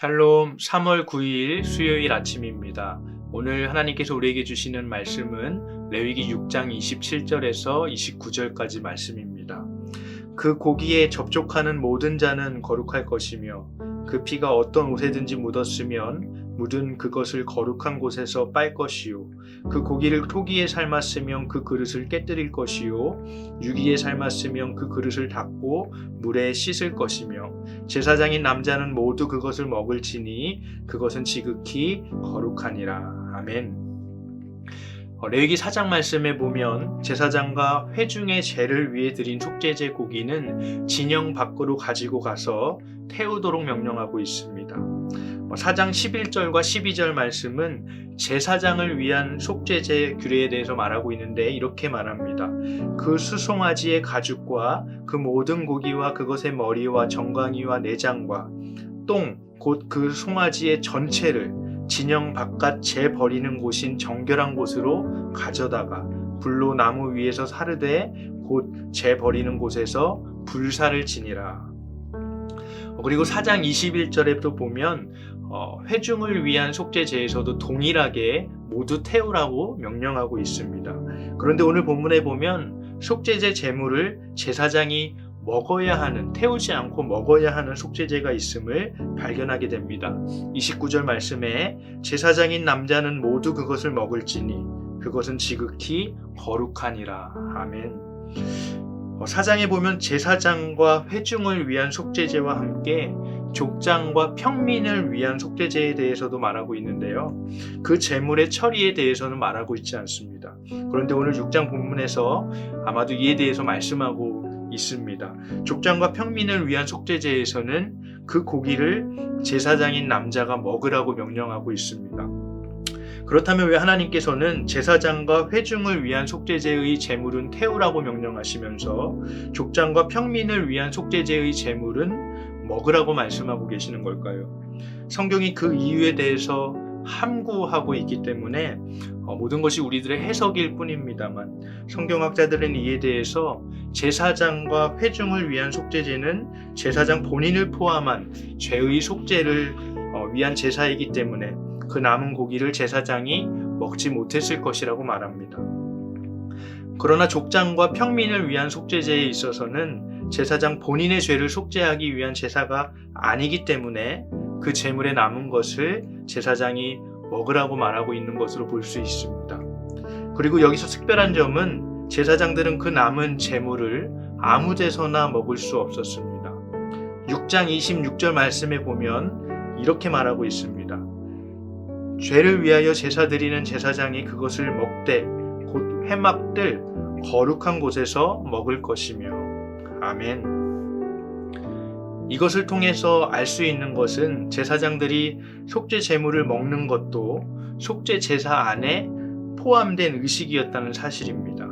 샬롬 3월 9일 수요일 아침입니다. 오늘 하나님께서 우리에게 주시는 말씀은 레위기 6장 27절에서 29절까지 말씀입니다. 그 고기에 접촉하는 모든 자는 거룩할 것이며 그 피가 어떤 옷에든지 묻었으면 묻은 그것을 거룩한 곳에서 빨 것이요 그 고기를 토기에 삶았으면 그 그릇을 깨뜨릴 것이요 유기에 삶았으면 그 그릇을 닦고 물에 씻을 것이며 제사장인 남자는 모두 그것을 먹을지니 그것은 지극히 거룩하니라. 아멘. 레위기 4장 말씀에 보면 제사장과 회중의 죄를 위해 드린 속죄제 고기는 진영 밖으로 가지고 가서 태우도록 명령하고 있습니다. 4장 11절과 12절 말씀은 제사장을 위한 속죄제 규례에 대해서 말하고 있는데 이렇게 말합니다. 그 수송아지의 가죽과 그 모든 고기와 그것의 머리와 정강이와 내장과 똥 곧 그 송아지의 전체를 진영 바깥 재 버리는 곳인 정결한 곳으로 가져다가 불로 나무 위에서 사르되 곧 재 버리는 곳에서 불사를 지니라. 그리고 4장 21절에 또 보면 회중을 위한 속죄제에서도 동일하게 모두 태우라고 명령하고 있습니다. 그런데 오늘 본문에 보면 속죄제 제물을 제사장이 먹어야 하는, 태우지 않고 먹어야 하는 속죄제가 있음을 발견하게 됩니다. 29절 말씀에 제사장인 남자는 모두 그것을 먹을지니 그것은 지극히 거룩하니라. 아멘. 4장에 보면 제사장과 회중을 위한 속죄제와 함께 족장과 평민을 위한 속죄제에 대해서도 말하고 있는데요. 그 제물의 처리에 대해서는 말하고 있지 않습니다. 그런데 오늘 6장 본문에서 아마도 이에 대해서 말씀하고 있습니다. 족장과 평민을 위한 속죄제에서는 그 고기를 제사장인 남자가 먹으라고 명령하고 있습니다. 그렇다면 왜 하나님께서는 제사장과 회중을 위한 속죄제의 제물은 태우라고 명령하시면서 족장과 평민을 위한 속죄제의 제물은 먹으라고 말씀하고 계시는 걸까요? 성경이 그 이유에 대해서 함구하고 있기 때문에 모든 것이 우리들의 해석일 뿐입니다만 성경학자들은 이에 대해서 제사장과 회중을 위한 속죄제는 제사장 본인을 포함한 죄의 속죄를 위한 제사이기 때문에 그 남은 고기를 제사장이 먹지 못했을 것이라고 말합니다. 그러나 족장과 평민을 위한 속죄제에 있어서는 제사장 본인의 죄를 속죄하기 위한 제사가 아니기 때문에 그 제물에 남은 것을 제사장이 먹으라고 말하고 있는 것으로 볼 수 있습니다. 그리고 여기서 특별한 점은 제사장들은 그 남은 제물을 아무 데서나 먹을 수 없었습니다. 6장 26절 말씀에 보면 이렇게 말하고 있습니다. 죄를 위하여 제사 드리는 제사장이 그것을 먹되 곧 회막들 거룩한 곳에서 먹을 것이며. 아멘. 이것을 통해서 알 수 있는 것은 제사장들이 속죄 제물을 먹는 것도 속죄 제사 안에 포함된 의식이었다는 사실입니다.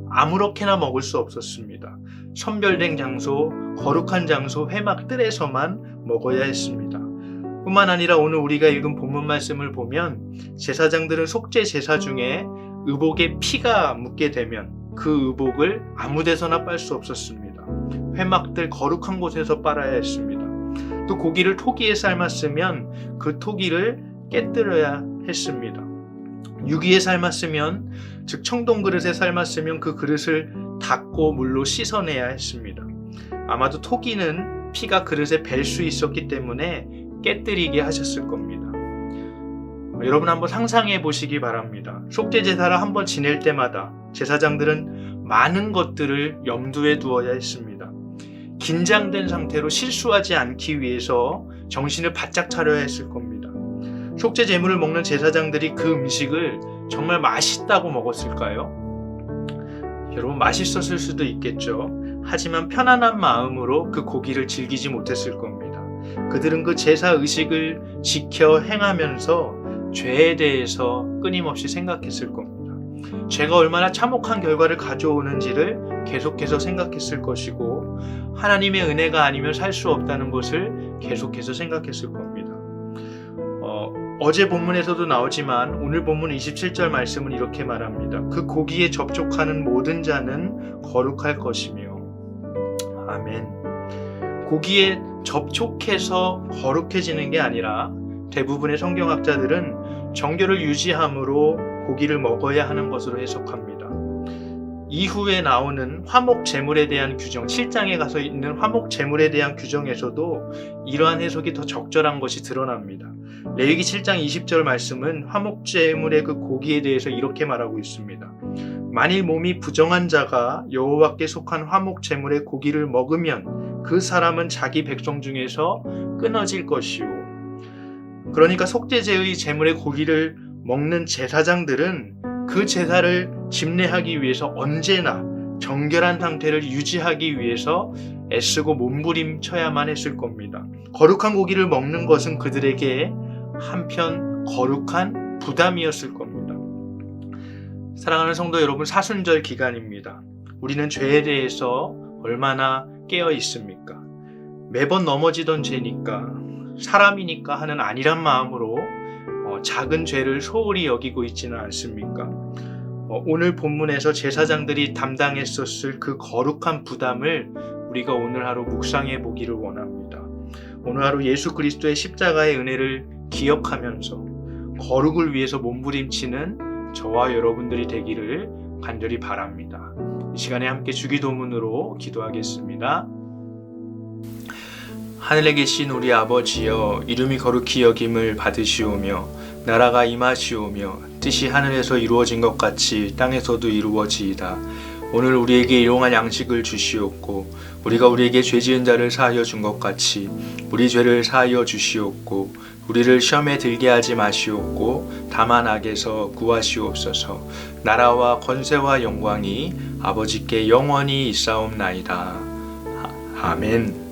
아무렇게나 먹을 수 없었습니다. 선별된 장소, 거룩한 장소, 회막들에서만 먹어야 했습니다. 뿐만 아니라 오늘 우리가 읽은 본문 말씀을 보면 제사장들은 속죄 제사 중에 의복에 피가 묻게 되면 그 의복을 아무 데서나 빨 수 없었습니다. 회막들 거룩한 곳에서 빨아야 했습니다. 또 고기를 토기에 삶았으면 그 토기를 깨뜨려야 했습니다. 유기에 삶았으면, 즉 청동 그릇에 삶았으면 그 그릇을 닦고 물로 씻어내야 했습니다. 아마도 토기는 피가 그릇에 뵐 수 있었기 때문에 깨뜨리게 하셨을 겁니다. 여러분 한번 상상해 보시기 바랍니다. 속죄 제사를 한번 지낼 때마다 제사장들은 많은 것들을 염두에 두어야 했습니다. 긴장된 상태로 실수하지 않기 위해서 정신을 바짝 차려야 했을 겁니다. 속죄 제물을 먹는 제사장들이 그 음식을 정말 맛있다고 먹었을까요? 여러분 맛있었을 수도 있겠죠. 하지만 편안한 마음으로 그 고기를 즐기지 못했을 겁니다. 그들은 그 제사 의식을 지켜 행하면서 죄에 대해서 끊임없이 생각했을 겁니다. 죄가 얼마나 참혹한 결과를 가져오는지를 계속해서 생각했을 것이고 하나님의 은혜가 아니면 살 수 없다는 것을 계속해서 생각했을 겁니다. 어제 본문에서도 나오지만 오늘 본문 27절 말씀은 이렇게 말합니다. 그 고기에 접촉하는 모든 자는 거룩할 것이며. 아멘. 고기에 접촉해서 거룩해지는 게 아니라 대부분의 성경학자들은 정결을 유지함으로 고기를 먹어야 하는 것으로 해석합니다. 이후에 나오는 화목 제물에 대한 규정, 7장에 가서 있는 화목 제물에 대한 규정에서도 이러한 해석이 더 적절한 것이 드러납니다. 레위기 7장 20절 말씀은 화목 제물의 그 고기에 대해서 이렇게 말하고 있습니다. 만일 몸이 부정한 자가 여호와께 속한 화목 제물의 고기를 먹으면 그 사람은 자기 백성 중에서 끊어질 것이요. 그러니까 속죄제의 제물의 고기를 먹는 제사장들은 그 제사를 집례하기 위해서 언제나 정결한 상태를 유지하기 위해서 애쓰고 몸부림쳐야만 했을 겁니다. 거룩한 고기를 먹는 것은 그들에게 한편 거룩한 부담이었을 겁니다. 사랑하는 성도 여러분, 사순절 기간입니다. 우리는 죄에 대해서 얼마나 깨어 있습니까? 매번 넘어지던 죄니까, 사람이니까 하는 아니란 마음으로 작은 죄를 소홀히 여기고 있지는 않습니까? 오늘 본문에서 제사장들이 담당했었을 그 거룩한 부담을 우리가 오늘 하루 묵상해 보기를 원합니다. 오늘 하루 예수 그리스도의 십자가의 은혜를 기억하면서 거룩을 위해서 몸부림치는 저와 여러분들이 되기를 간절히 바랍니다. 이 시간에 함께 주기도문으로 기도하겠습니다. 하늘에 계신 우리 아버지여, 이름이 거룩히 여김을 받으시오며 나라가 임하시오며 뜻이 하늘에서 이루어진 것 같이 땅에서도 이루어지이다. 오늘 우리에게 일용할 양식을 주시옵고 우리가 우리에게 죄 지은 자를 사하여 준 것 같이 우리 죄를 사하여 주시옵고 우리를 시험에 들게 하지 마시옵고 다만 악에서 구하시옵소서. 나라와 권세와 영광이 아버지께 영원히 있사옵나이다. 아멘.